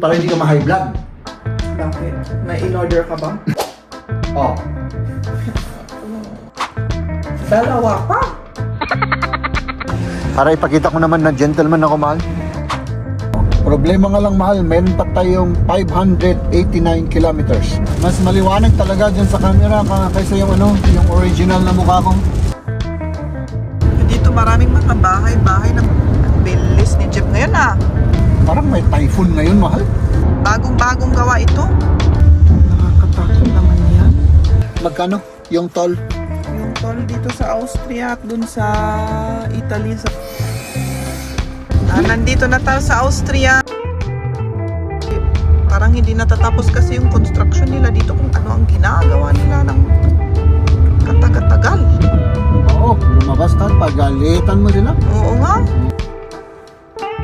Para hindi ka ma-high blood. Bakit? May in-order ka ba? Oh. Dalawa pa. Para ipakita ko naman na gentleman ako, mahal. Problema nga lang, mahal, meron pa tayong 589 kilometers. Mas maliwanag talaga dyan sa camera kaysa yung yung original na mukha ko. Dito maraming mga bahay na bilis ni Jeep ngayon ah. Parang may typhoon ngayon, mahal. Bagong gawa ito. Nakakatakot naman yan. Magkano yung toll? Yung toll dito sa Austria at dun sa Italy. Nandito na tayo sa Austria. Parang hindi natatapos kasi yung construction nila dito kung ano ang ginagawa nila ng katagal-tagal. Oo, lumabas ka, pagalitan mo sila. Oo nga.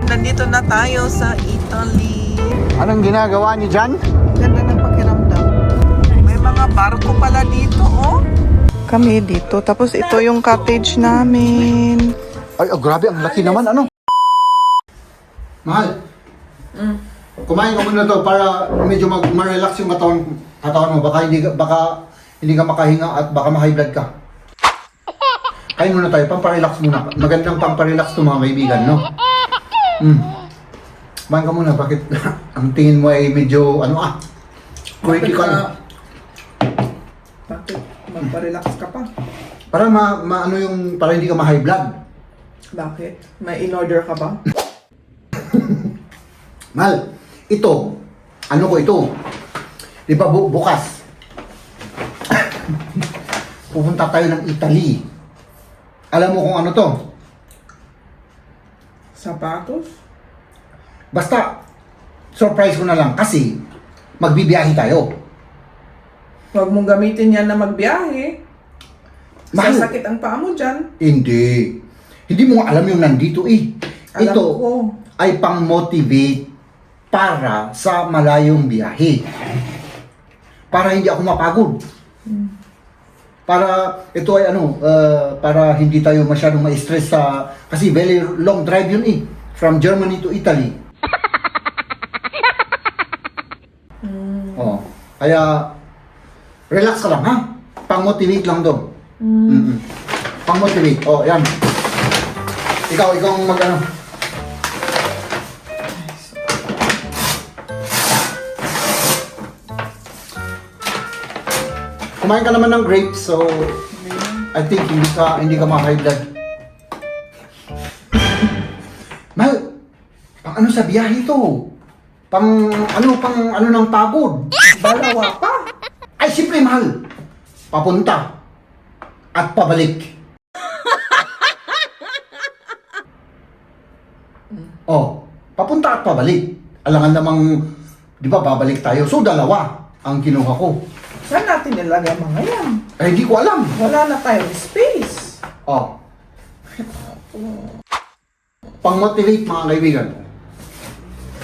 Nandito na tayo sa Italy. Anong ginagawa niyo dyan? Ganda ng pakiramdam. May mga barko pala dito, oh. Kami dito. Tapos ito yung cottage namin. Ay, oh, grabe, ang laki naman, ano? Mahal, kumain ka muna to para medyo ma-relax yung katawan mo. Baka hindi ka makahinga at baka ma-high blood ka. Kain muna tayo, pamparelax muna. Magandang pamparelax to mga kaibigan, no? Kumain ka muna, bakit ang tingin mo ay medyo, critical? Bakit? Magpa-relax ka pa. Para para hindi ka ma-high blood. Bakit? May in-order ka ba? Mahal, ito, di ba bukas, pupunta tayo ng Italy. Alam mo kung ano to? Sapatos? Basta, surprise ko na lang kasi magbibiyahe tayo. Huwag mong gamitin yan na magbiyahe. Mahal. Sasakit ang paa mo dyan. Hindi. Hindi mo nga alam yung nandito eh. Alam Ito ko. ay pang-motivate para sa malayong biyahe. Para hindi ako mapagod. Para ito ay para hindi tayo masyadong ma-stress kasi very long drive yun eh. From Germany to Italy. Oh, kaya relax ka lang ha. Pang-motivate lang doon. Pang-motivate. Oh, yan. Ikaw ang kumain ka naman ng grapes, so I think hindi ka ma-high blood. Mahal, pang ano sa biyahe to? Pang ano ng pagod? Dalawa pa. Ay, siyempre mahal. Papunta at pabalik. Oh, papunta at pabalik. Alangan namang, di ba, babalik tayo. So, dalawa ang kinuha ko. Saan natin nilagay mga yan? Eh, hindi ko alam. Wala na tayong space. Oh. Pang-motivate mga kaibigan.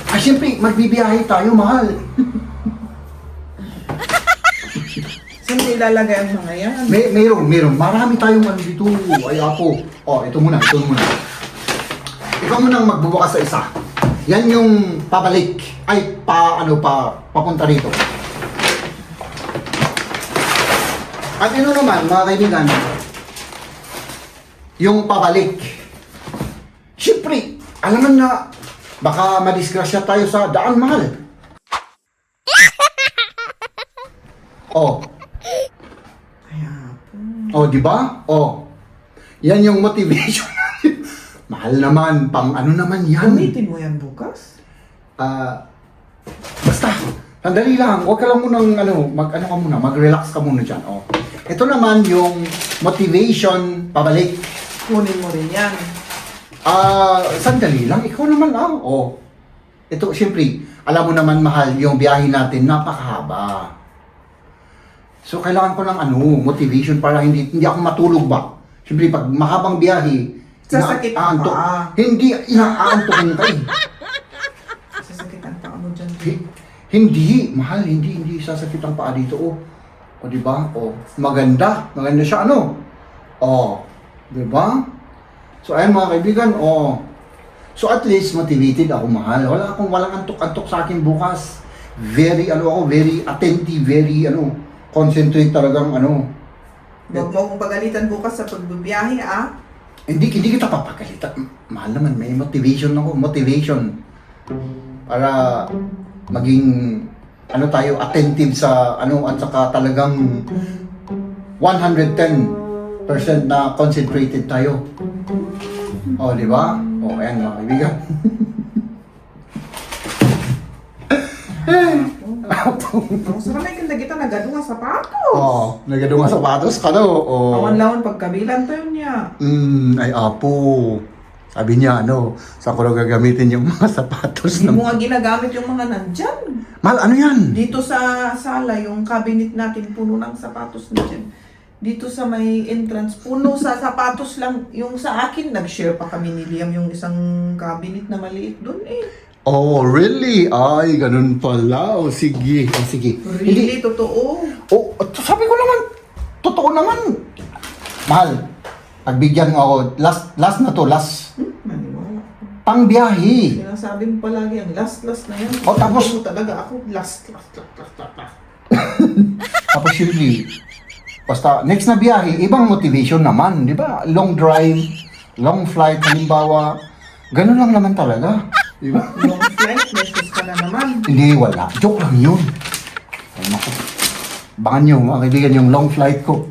Ah, siyempre, magbibiyahe tayo, mahal. Saan ilalagay ang mga yan? Meron. Marami tayong dito. Ay, apo. Oh, ito muna. Ikaw munang magbubukas sa isa. Yan yung pabalik. Ay, papunta rito. At ino naman, mga kaibigan, yung pabalik. Siyempre, alam na, baka madisgrasya tayo sa daan, mahal. Oh. Oh, di ba? Oh. Yan yung motivation. Mahal naman, pang ano naman yan. Gamitin mo yan bukas? Basta, sandali lang. Huwag ka lang munang mag-relax ka muna dyan. Oh. Ito naman yung motivation pabalik. Kunin mo rin yan. Sandali lang. Ikaw naman lang. Oh. Ito, siyempre, alam mo naman, mahal, yung biyahe natin, napakahaba. So, kailangan ko ng motivation para hindi ako matulog ba. Siyempre, pag mahabang biyahe, Sasakit ang paa. Hindi, inaantokin ka eh. Sasakit ang paa mo dyan. Hindi, mahal, hindi sasakit ang paa dito, oh. O, di ba? O, maganda siya, O, di ba? So, ayan mga kaibigan, So at least motivated ako, mahal. Walang antok-antok sa akin bukas. Very very attentive, very concentrate talagang Huwag mo akong pagalitan bukas sa pagbibiyahe, ah. Hindi kita papagalitan. Mahal naman, may motivation ako, motivation. Para maging tayo attentive sa at saka talagang 110% na concentrated tayo. Oh, di ba? Oh, ayan mga kaibigan. Ang sarap may kita nagadunga sapatos. Oh, nagadunga sapatos ka daw. Oh. Awan-lawan pagkabilan tayo niya. Ay apo. Sabi niya sa ko daw gagamitin yung mga sapatos Hindi mo nga ginagamit yung mga nandyan. Mahal, ano yan? Dito sa sala, yung cabinet natin, puno ng sapatos na dyan. Dito sa may entrance, puno sa sapatos lang. Yung sa akin, nag-share pa kami ni Liam yung isang cabinet na maliit doon eh. Oh, really? Ay, ganun pala. O, sige. O, sige. Really? Totoo? Oh, sabi ko naman, totoo naman. Mahal, pagbigyan mo ako, last na to, last. Maniwala. Pang biyahe. Sinasabi mo palagi, ang last na yan. Oh, tapos- Ako talaga ako, last. Tapos surely, basta next na biyahe, ibang motivation naman, di ba? Long drive, long flight, halimbawa, ganun lang naman talaga. Di ba? Long flight, message ka na naman. Hindi, wala. Joke lang yun. Ay, naku. Bangan nyo, mga kaibigan, yung long flight ko.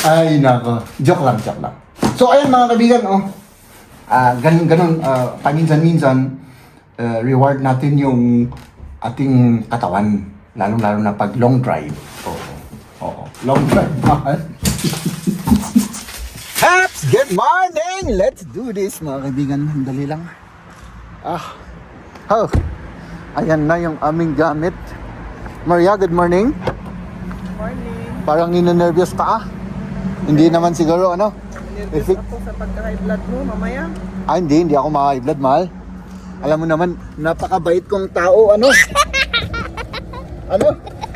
Ay, nako. Joke lang. So, ayan mga kaibigan, ganun, paminsan-minsan, reward natin yung ating katawan. Lalo-lalo na pag long drive. Oo. Long drive, mahal. Haps! Good morning! Let's do this, mga kaibigan. Dali lang. Ayan na yung aming gamit. Maria, good morning. Morning. Parang ninenervyos ka, Hindi naman siguro, Nervous ako sa pagka-high blood mo, mamaya. Hindi ako maka-high blood, mahal. Alam mo naman, napakabait kong tao,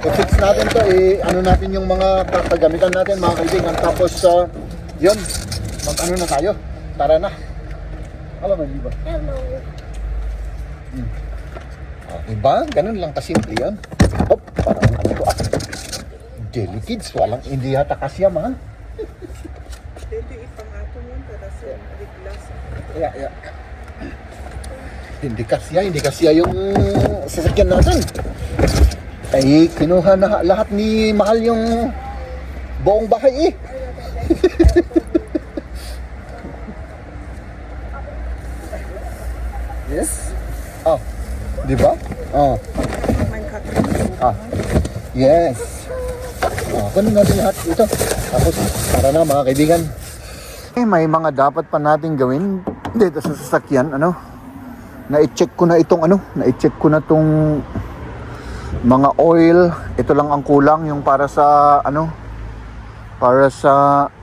i-fix natin to, natin yung mga pagamitan natin, mga kaibigan. Tapos, yun, na tayo. Tara na. Alam mo, di ba? Hello. Diba? Ganun lang kasimple yan. Hop, parang Jelly kids, hindi yata kasya, mahal. Dito ipangato mo para sa reglas. Yeah. Hindi kasya yung sasakyan natin. Ay, kinuha na lahat ni Mahal yung buong bahay Yes? Di ba? Yes. Kunin natin lahat ito. Tapos, para na mga kaibigan. May mga dapat pa natin gawin dito sa sasakyan, na-check ko na itong mga oil. Ito lang ang kulang, yung para sa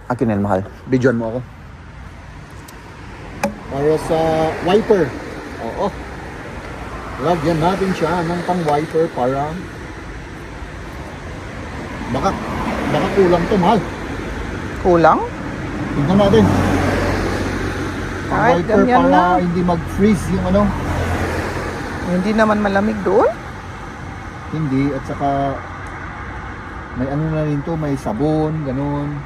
akin yan, mahal. Bidyoan mo ako. Para sa wiper. Oo. Lagyan natin siya ng pang wiper para baka kulang to, mahal. Kulang? Tingnan natin. Pang Kahit wiper ganyan para lang. hindi mag-freeze yung Hindi naman malamig doon. Hindi, at saka may na rin to, may sabon, ganun.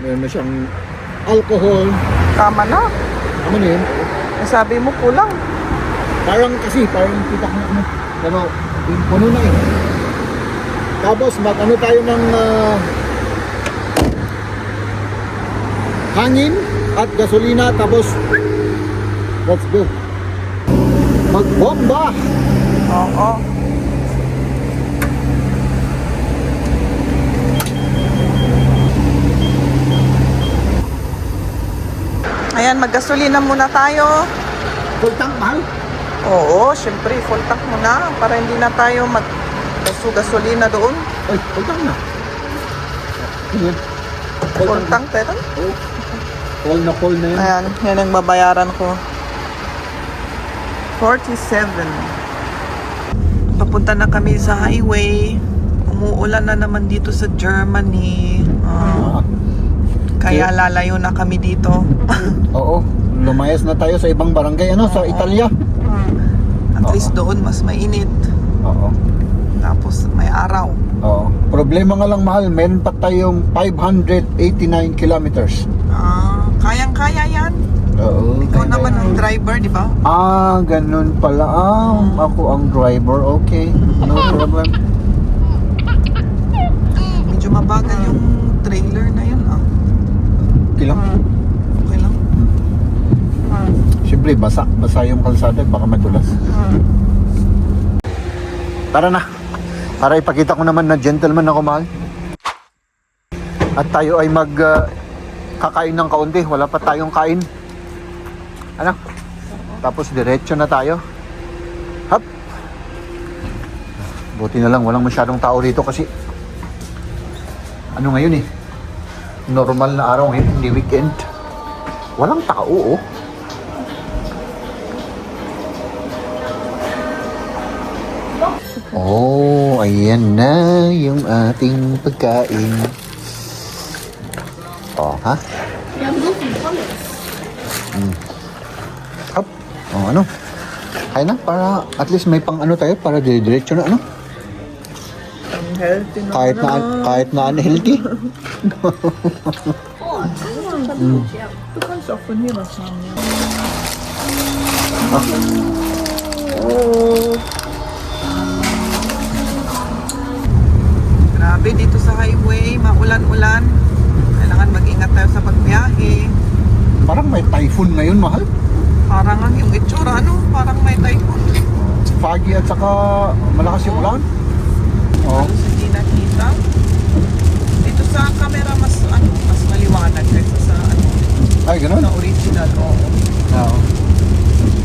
Meron na siyang alcohol. Tama na. Ano na yun? Sabi mo kulang. Parang kita ko pero puno na eh. Tapos tayo ng hangin at gasolina, tapos let's go. Magbomba! Oo. Ayan, maggasolina muna tayo. Full tank, mahal? Oo, syempre, full tank muna para hindi na tayo gasolina doon. Ay, full tank na. Ayan. Full tank, pero? Oh. Call na yan. Ayan, yan ang babayaran ko. 47. Papunta na kami sa highway. Umuulan na naman dito sa Germany. Kaya lalayo na kami dito. Oo, lumayas na tayo sa ibang barangay, ano, sa Italia. At Oo. least doon mas mainit. Oo. Tapos may araw. Oo. Problema nga lang, mahal, meron pa tayong 589 kilometers. Kayang-kaya yan. Oo. Ikaw naman ang driver, di ba? Ganun pala. Ako ang driver. Okay, no problem. Medyo mabagal yung trailer na yun. Okay lang. Okay lang. Siyempre, basa yung kalsada, baka madulas. Tara na. Para ipakita ko naman na gentleman ako, mahal. At tayo ay kakain ng kaunti. Wala pa tayong kain. Ano? Tapos diretso na tayo. Hop. Buti na lang walang masyadong tao rito kasi ano ngayon normal na araw ngayon, hindi weekend. Walang tao, oh. Oh, ayan na yung ating pagkain. Oh, ha? Hop. Oh, ano? Kaya na, para at least may pang ano tayo, para diretso na, ano? Ang healthy na. Kahit na unhealthy. Du kannst auch von hier was haben, ja. Grabe, dito sa highway, maulan-ulan. Kailangan mag-ingat tayo sa pagbiyahe. Parang may typhoon ngayon, mahal. Parang ang yung itsura, parang may typhoon. Foggy at saka malakas yung ulan. Oh. Halos hindi nakita. Dito sa camera mas maliwanag kaysa sa Ay, ganun? sa original. Oo. Oo.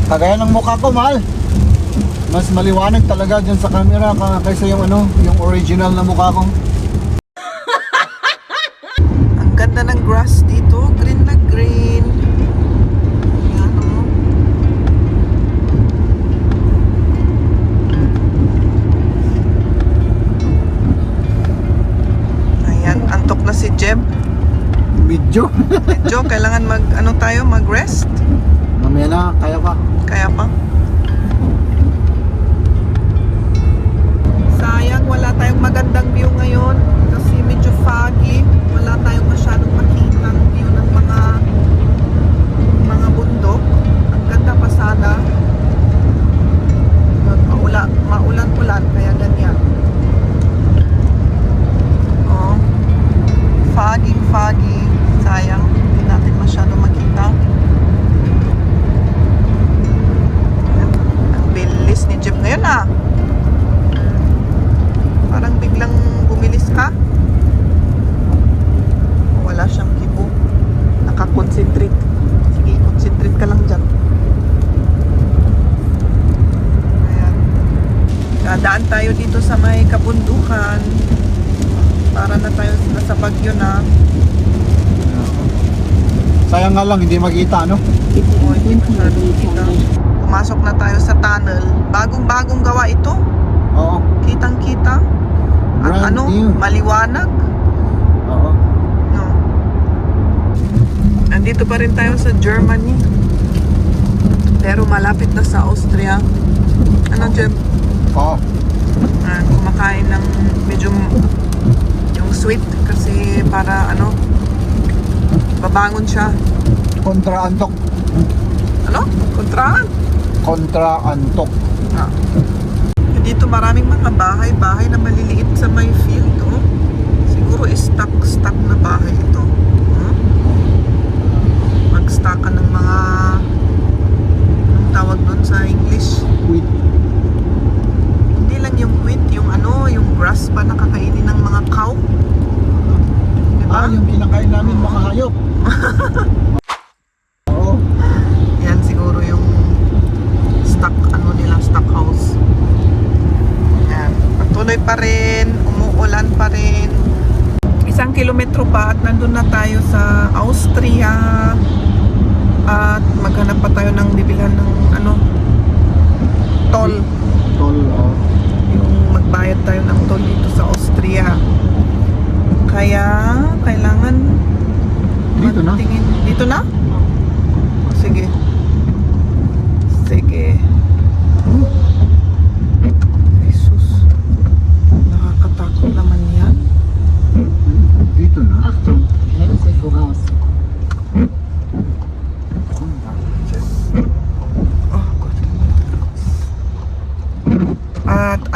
Kagaya ng mukha ko, mahal. Mas maliwanag talaga dyan sa camera kaysa yung yung original na mukha ko. Ang ganda ng grass dito, green na green. Ayan, oh. Ayan, antok na si Jeb. Medyo. Medyo kailangan mag-rest. Mamaya na, kaya pa. Kaya pa. Sayang, wala tayong magandang view ngayon kasi medyo foggy. Wala tayong masyadong makitang view ng mga bundok. Ang ganda pasada. Maulan-ulan kaya ganyan. Oh. Foggy. Sayang, hindi natin masyadong makita. Ang bilis ni Jeep ngayon Parang biglang bumilis ka. Wala siyang kibo. Nakakonsentrate. Sige, concentrate ka lang dyan. Ayan. Dadaan tayo dito sa may kabundukan. Para na tayo nasa Baguio na. Sayang nga lang, hindi makita, ano? Oh, hindi masyadong kita. Pumasok na tayo sa tunnel. Bagong-bagong gawa ito. Oo. Kitang-kita. At Brand new. maliwanag. Oo. No. Andito pa rin tayo sa Germany. Pero malapit na sa Austria. Ano, Jeb? Oo. Kumakain ng medyo yung sweet kasi para babangon siya. Kontra antok. Ano? Kontraan. Kontra antok. Dito maraming mga bahay na maliliit sa may field, oh. Siguro stock na bahay ito. Mag-stock ka ng mga anong tawag doon sa English? Wait. Hindi lang yung wheat, yung yung grass pa nakakainin ng mga cow. Diba? Yung kinakain namin mga hayop. Oo. Yan siguro yung stock house. Yan. Patuloy pa rin, umuulan pa rin. 1 kilometro pa at nandun na tayo sa Austria. At maghanap pa tayo ng bibilhan ng toll. Tol, Yung magbayad tayo ng toll dito sa Austria. Kaya kailangan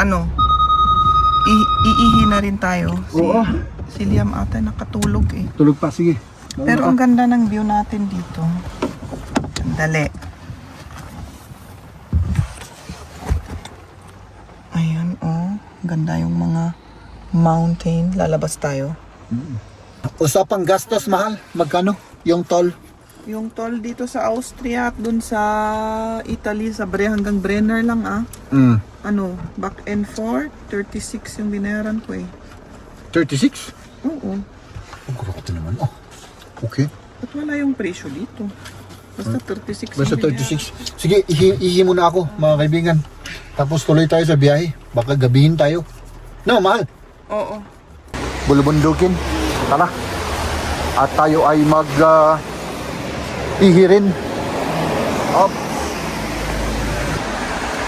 ano, iihi na rin tayo. Oo. Si Liam ata nakatulog eh. Tulog pa, sige. Pero ang ganda ng view natin dito. Sandali. Ayan, oh. Ganda yung mga mountain. Lalabas tayo. Usapang gastos, mahal. Magkano? Yung toll? Yung toll dito sa Austria at dun sa Italy, sa hanggang Brenner lang ah. Ano, back and forth, 36 yung binayaran ko eh. 36? Oo. Ang grabe naman. Oh. Okay. Ba't wala yung presyo dito? Basta 36 Basta yung binayaran. 36. Sige, ihi muna ako, mga kaibigan. Tapos tuloy tayo sa biyahe. Baka gabihin tayo. No, mahal. Oo. Bulubundukin. Tara. At tayo ay ihi rin. Up.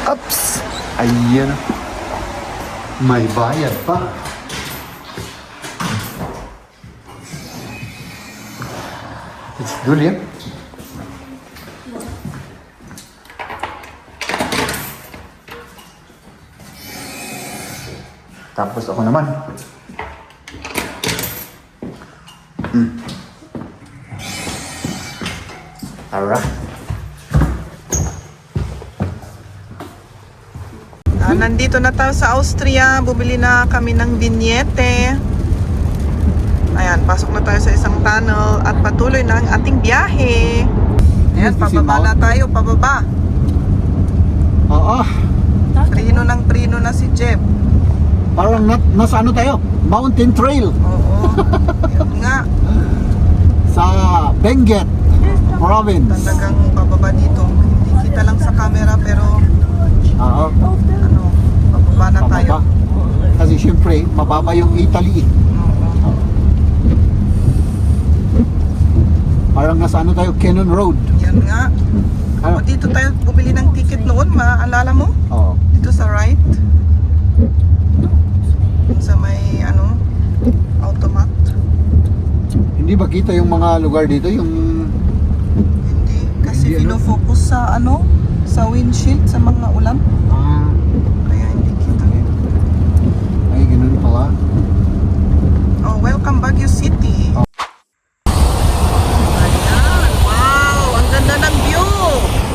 Ups. Ayan. May bayad pa. It's good, yeah? Tapos ako naman. Alright. Nandito na tayo sa Austria. Bumili na kami ng vignette. Ayan, pasok na tayo sa isang tunnel at patuloy na ang ating biyahe. Ayan, pababa na tayo, pababa. Oo. Prino na si Jeff. Parang nasa ano tayo? Mountain Trail. Oo, yun nga. Sa Benguet Province. Talagang pababa dito. Hindi kita lang sa camera pero Oo. ano, pababa na tayo. Pababa. Kasi syempre, mababa yung Italy. Oo. Parang nasa ano tayo? Cannon Road. Yan nga. Ano? O, dito tayo bumili ng ticket noon, maalala mo? Oo. Dito sa right. Sa may ano, automat. Hindi ba kita yung mga lugar dito? Yung... Hindi, kasi Hindi, ano? pinofocus sa ano, sa windshield, sa mga ulan. Kaya hindi kita. Ay, ganun pala. Oh, welcome Baguio City. Oh. Ayan, wow, ang ganda ng view.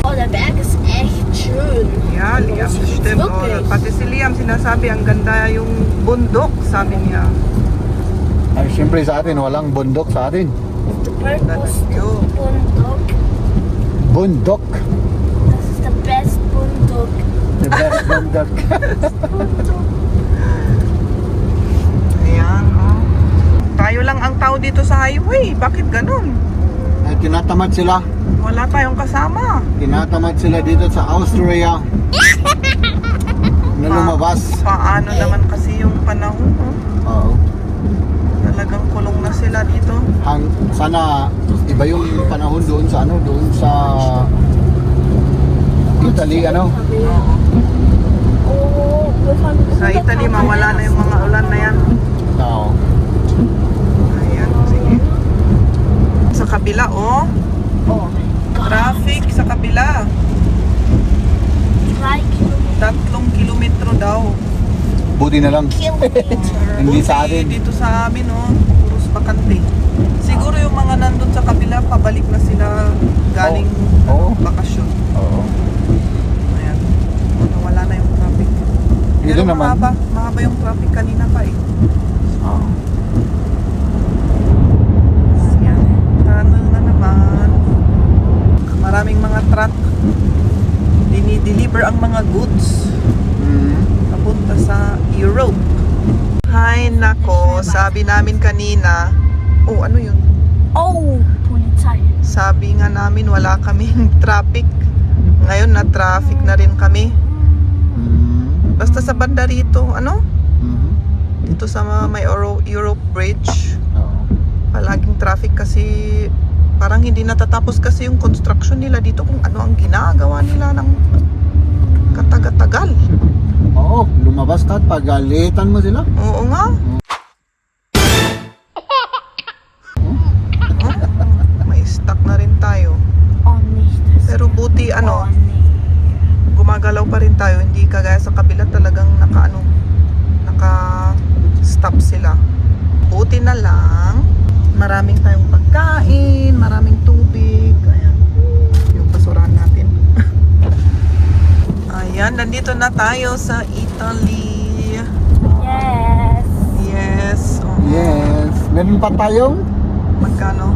Oh, der Berg ist echt schön. Yeah, Liam, stimmt. Oh, pati si Liam sinasabi, ang ganda yung bundok, sabi niya. Ay, syempre sa atin, walang bundok sa atin. Der Berg ist view. Bundok. Bundok. Das ist der best Bundok. The best bundok. Ayan, oh. Tayo lang ang tao dito sa highway. Bakit ganun? Ay, tinatamad sila. Wala tayong kasama. Tinatamad sila dito sa Austria. Na lumabas. Paano naman kasi yung panahon, oh? Oo. Talagang kulong na sila dito. Sana iba yung panahon doon sa ano, doon sa Italy, ano? Oh, wir fahren Sa Italy, mawala na yung mga ulan na yan. Oo. Ayan, sige. Sa kabila, oh. Oh mein Gott. Traffic sa kabila. 3 Kilometer. 3 kilometro daw. Buti na lang. Hindi sa Buti atin. dito sa amin, oh. Puros bakante. Siguro yung mga nandun sa kabila, pabalik na sila galing Oo. bakasyon. Oo. Ayan. Nawala na yung traffic. Dito Pero naman. mahaba yung traffic kanina pa eh. Oo. Yan. Tunnel na naman. Maraming mga truck. Dinideliver ang mga goods papunta sa Europe. Hay nako, sabi namin kanina. Oh, ano yun? Oh, Polizei. Sabi nga namin wala kaming traffic. Ngayon na traffic na rin kami. Basta sa banda rito, ano? Dito sa may Europe Bridge. Oo. Palaging traffic kasi parang hindi natatapos kasi yung construction nila dito kung ano ang ginagawa nila ng katagal-tagal. Oo, lumabas ka at pagalitan mo sila. Oo nga. May stuck na rin tayo. Oh, nicht. Das Pero buti Oh, ano, nee. gumagalaw pa rin tayo. Hindi kagaya sa kabila talagang naka-stop sila. Buti na lang, maraming tayong pagkain, maraming tubig. Ayan, yung basurahan natin. Ayan, nandito na tayo sa Italy. Yes. Yes. Oh. Yes. Meron pa tayong Magkano?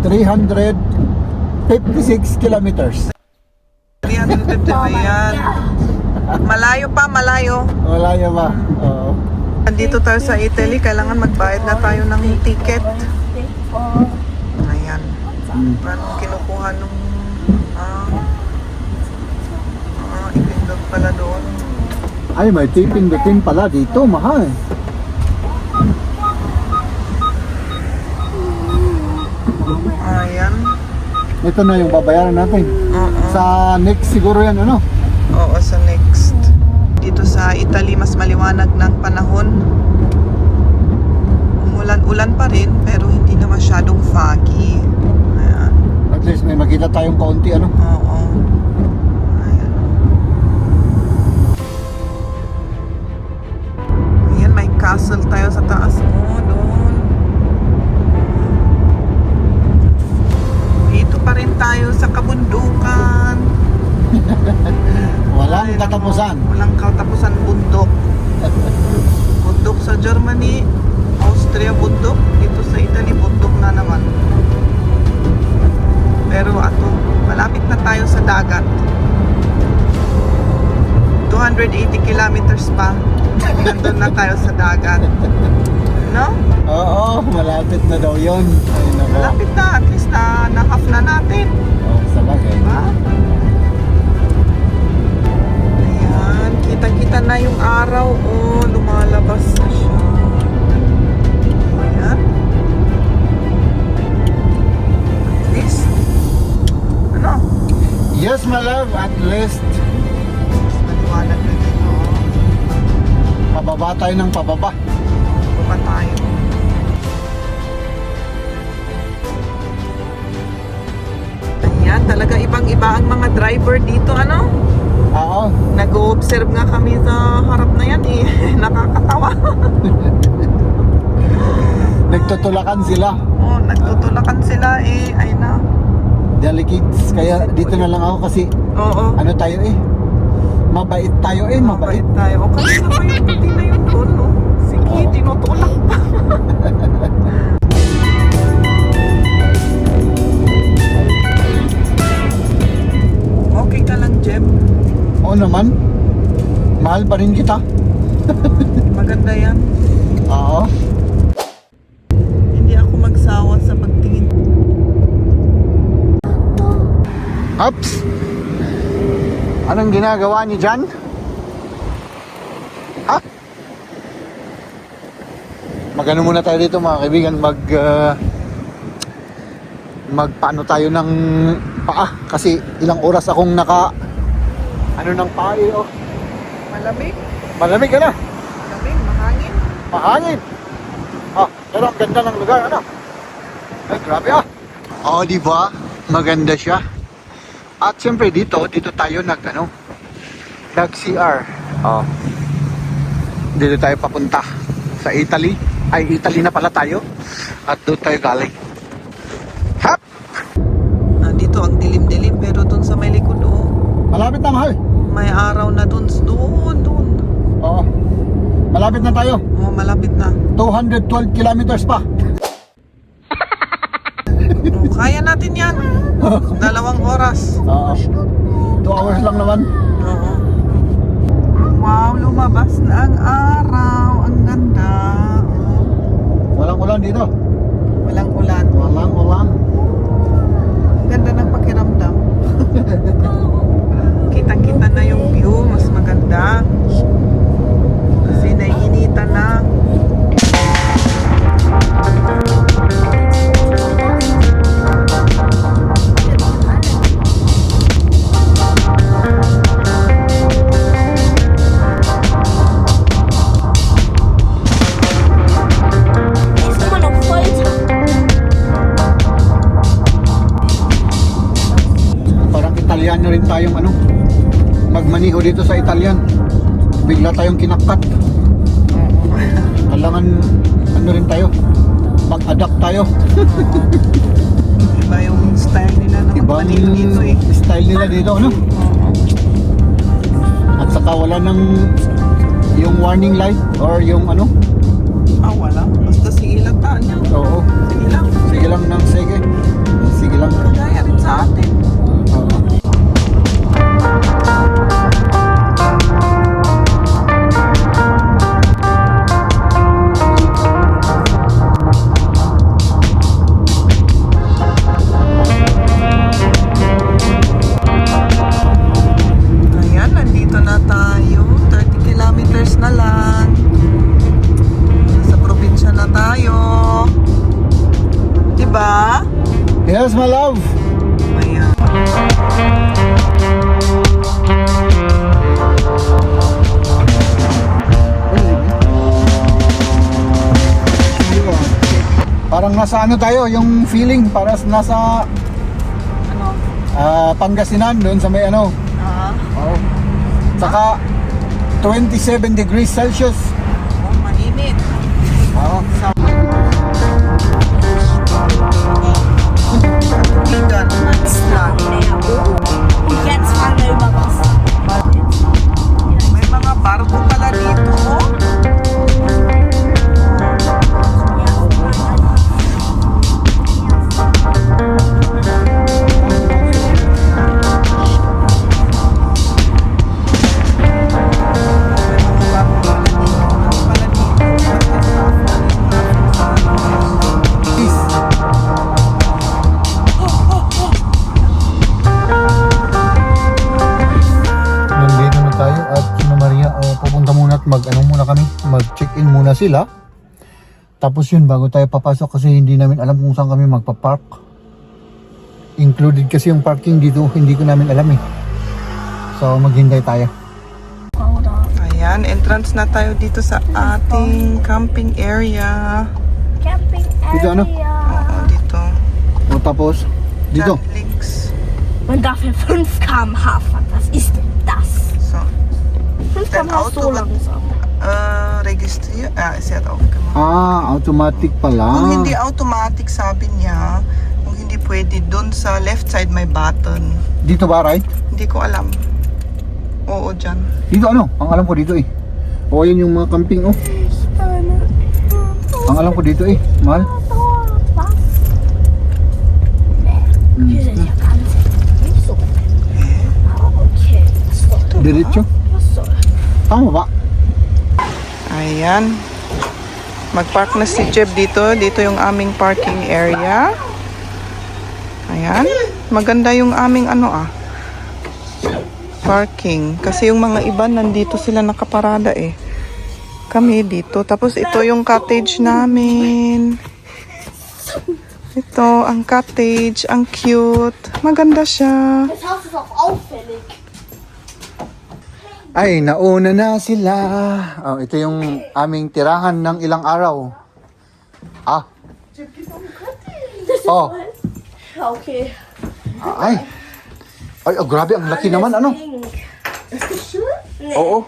356 kilometers. 350 Oh my yan. God. Malayo pa, malayo. Wala yan ba? Oo. Nandito tayo sa Italy, kailangan magbayad na tayo ng ticket. Ayan. Paano kinukuha nung ipindot pala doon. Ay, may tipin-dutin pala dito, mahal. Ayan. Ito na yung babayaran natin. Oo. Sa next siguro yan, ano? Oo, sa next. Dito sa Italy, mas maliwanag ng panahon. Umulan-ulan pa rin, pero hindi na masyadong foggy. Ayan. At least may makita tayong kaunti, ano? Oo. Ayan. Ayan, may castle tayo sa taas. Oh, doon. Dito pa rin tayo sa kabundukan. Walang katapusan. Walang katapusan bundok. Bundok sa Germany, Austria bundok, dito sa Italy bundok na naman. Pero malapit na tayo sa dagat. 280 kilometers pa. Nandun na tayo sa dagat. No? Oo, malapit na daw yun. Ay, nako. Malapit na. At least na-half na natin. Oo, sa bagay. Diba? Ayan. Kita-kita na yung araw. Oh, lumalabas na siya. Ayan. At least. Ano? Yes, my love, at least Mas maliwanag na dito. pababa tayo ng pababa. Baba tayo. Ayan, talaga ibang-iba ang mga driver dito, ano? Oo. Nag-o-observe nga kami sa harap na yan eh. Nakakatawa. Nagtutulakan sila. Oh, nagtutulakan sila eh. Ay na. Dali kids. Kaya dito na lang ako kasi Oo. ano tayo eh. Mabait tayo eh, mabait. Mabait tayo. O kanina pa yung puti na yung doon, no? Sige, Oo. tinutulak pa. Okay ka lang, Jem. Oo naman. Mahal pa rin kita. Maganda yan. Oo. Hindi ako magsawa sa pagtingin. Ups. Anong ginagawa niyo dyan? Ha? Magano muna tayo dito mga kaibigan, magpaano tayo ng paa kasi ilang oras akong ng paa eh, oh. Malamig. Malamig ka na. Malamig, mahangin. Mahangin. Ah, pero ang ganda ng lugar, ano? Ay, grabe ah. Oo, di ba? Maganda siya. At siyempre dito tayo nag-CR. Oh. Dito tayo papunta sa Italy. Ay, Italy na pala tayo. At doon tayo galing. Hap! Dito ang dilim-dilim pero doon sa may likod, oh, Malapit na, mahal. may araw na doon. Doon. Oo. Malapit na tayo. Oh, malapit na. 212 kilometers pa. Oh, kaya natin yan. 2 oras. Oo. 2 hours lang naman. Oo. Wow, lumabas na ang araw. Ang ganda. Oh, Walang ulan dito. walang ulan. Walang ulan. Ang ganda ng pakiramdam. Kita-kita na yung view. Mas maganda. Kasi naiinitan na. Ist immer noch Folter. Parang Italiano rin tayong magmaniho dito sa Italian. Bigla tayong kinakat. Kailangan ano rin tayo, mag-adapt tayo. Iba yung style nila na Ibang magmaniho dito eh. style nila dito, ano? At saka wala nang yung warning light or yung ano. Wala. Basta sige lang taan niya. Oo. Sige lang. Sige lang nang sige. Sige lang. Kagaya rin sa atin. Oo. Ayan, nandito na tayo. 30 kilometers na lang. Sa probinsya na tayo. Diba? Yes, my love. Ayan. Parang nasa ano tayo, yung feeling para nasa Ano? Pangasinan doon sa may ano. Oo. Saka 27 degrees Celsius. Mainit. Oo. Vegan. Islam. Und jetzt fahren wir über Wasser. May mga barko pala dito. Peace. Nandito na tayo at Sina Maria, pupunta muna at mag-ano muna kami, mag-check-in muna sila. Tapos yun, bago tayo papasok kasi hindi namin alam kung saan kami magpa-park. Included kasi yung parking dito, hindi ko namin alam eh. So maghintay tayo. Ayan, entrance na tayo dito sa ating camping area. Camping Dito ano? area. Oo, dito. O tapos, dito. Chat links. Man darf hier 5 km/h fahren. Was ist denn das? So, 5 Dein km/h ist so Auto wird- langsam. registriert. Sie hat aufgemacht. Automatic pala. Kung hindi automatic, sabi niya, kung hindi pwede, doon sa left side may button. Dito ba, right? Hindi ko alam. Oo, dyan. Dito ano? Ang alam ko dito eh. O yun yung mga camping oh. Ang alam ko dito eh. Mahal. Was? Nee, hier sind ja ganz nicht so. Okay, was soll Diretso. was soll? Tama ba? Ayan. Mag-park na si Jeb dito. Dito yung aming parking area. Ayan. Maganda yung aming parking. Kasi yung mga iba nandito sila nakaparada eh. Kami dito. Tapos ito yung cottage namin. Ito, ang cottage. Ang cute. Maganda siya. Das Haus ist auch auffällig. Ay, nauna na sila. Oh, ito yung aming tirahan ng ilang araw. Ah. Oh. Ja, okay. Ay. Ay, oh, grabe. Ang laki naman. Ano? Pink. Oo.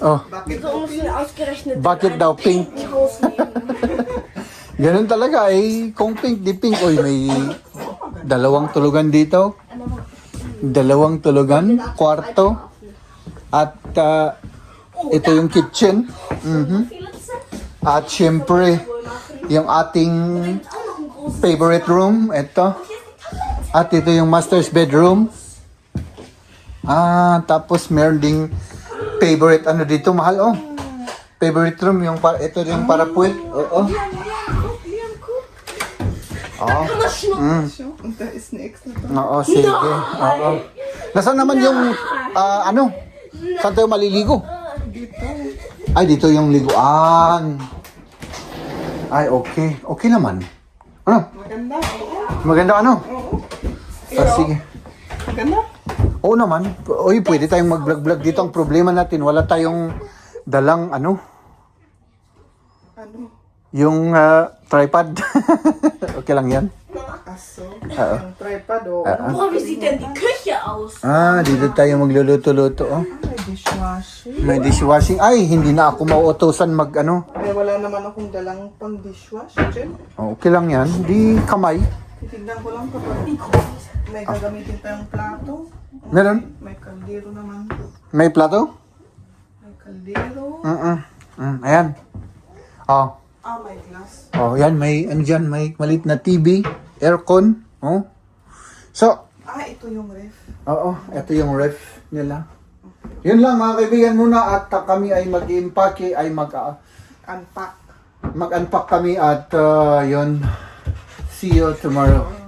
Oh. So ungefähr ausgerechnet. Bakit daw pink? Die Haus nehmen. Ganun talaga eh. Kung pink, di pink. Uy, may dalawang tulugan dito. Dalawang tulugan. Kwarto. At ito yung kitchen. At syempre, yung ating favorite room. Ito. At ito yung master's bedroom. Tapos meron ding favorite ano dito, mahal oh. Favorite room, yung ito yung para puwet. Oo. Oh. Und da ist eine extra Oo, sige. Oo. Nasaan naman yung, saan tayo maliligo? Ay, dito yung liguan. Ay, okay. Okay naman. Ano? Maganda. Maganda ano? Sige. Maganda. Oo naman. Uy, pwede tayong mag-vlog-vlog dito. Ang problema natin, wala tayong dalang ano? Ano? Yung tripod. Okay lang yan. Aso, yung tripod o Boah, wie sieht denn die Küche aus? Dito tayo magluluto-luto. Oh. may dishwashing. May dishwashing. Ay, hindi na ako mauutosan mag ano. Ay, wala naman akong dalang pang dishwash, Jen. Okay lang yan. Di kamay. Titignan ko lang kapag may gagamitin tayong plato. Meron? May kaldero naman. May plato? May kaldero. Ayan. Oh. May glass. Oh, yan. May, ano dyan, may malit na TV. Aircon. Oh. So, Ito yung ref. oo. Ito yung ref nila. Yun lang mga kaibigan muna at kami ay mag-impake ay Unpack. mag-unpack kami at yun. See you tomorrow.